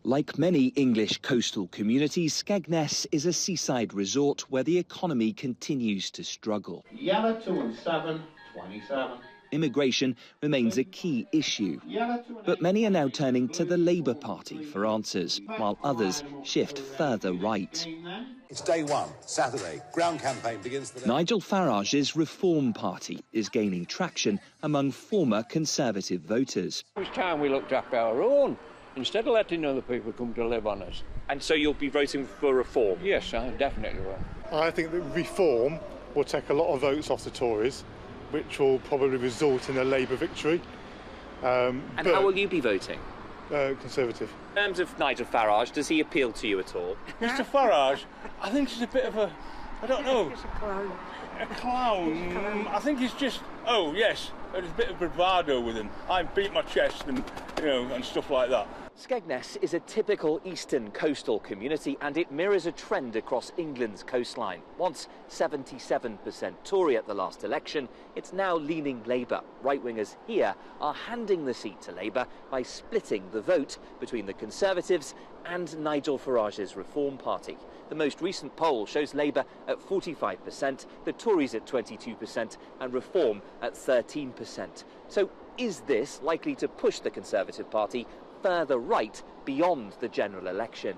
Like many English coastal communities, Skegness is a seaside resort where the economy continues to struggle. Yellow 2 and 7, 27. Immigration remains a key issue, but many are now turning to the Labour Party for answers, while others shift further right. It's day one, Saturday. Ground campaign begins today. Nigel Farage's Reform Party is gaining traction among former Conservative voters. It's time we looked after our own, instead of letting other people come to live on us. And so you'll be voting for Reform? Yes, I definitely will. I think that Reform will take a lot of votes off the Tories, which will probably result in a Labour victory. And how will you be voting? Conservative. In terms of Nigel Farage, does he appeal to you at all? Mr Farage, I think he's a bit of a, I don't know. He's a clown. A clown? I think he's just, oh yes, there's a bit of bravado with him. I beat my chest and, and stuff like that. Skegness is a typical eastern coastal community and it mirrors a trend across England's coastline. Once 77% Tory at the last election, it's now leaning Labour. Right-wingers here are handing the seat to Labour by splitting the vote between the Conservatives and Nigel Farage's Reform Party. The most recent poll shows Labour at 45%, the Tories at 22% and Reform at 13%. So is this likely to push the Conservative Party further right beyond the general election?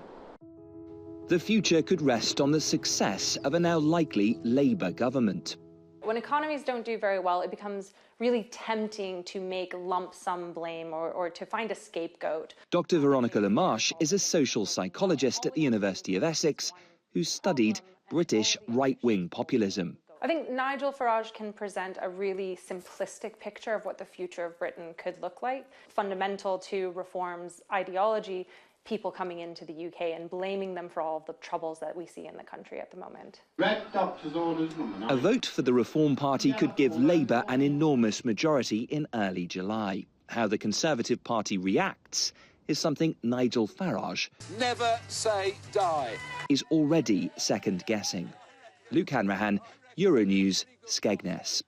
The future could rest on the success of a now likely Labour government. When economies don't do very well, it becomes really tempting to make lump sum blame or to find a scapegoat. Dr. Veronica Lamarche is a social psychologist at the University of Essex who studied British right-wing populism. I think Nigel Farage can present a really simplistic picture of what the future of Britain could look like. Fundamental to Reform's ideology, people coming into the UK and blaming them for all of the troubles that we see in the country at the moment. Red Doctor's Orders number 9. A vote for the Reform Party could give Labour an enormous majority in early July. How the Conservative Party reacts is something Nigel Farage Never say die. is already second-guessing. Luke Hanrahan, Euronews, Skegness.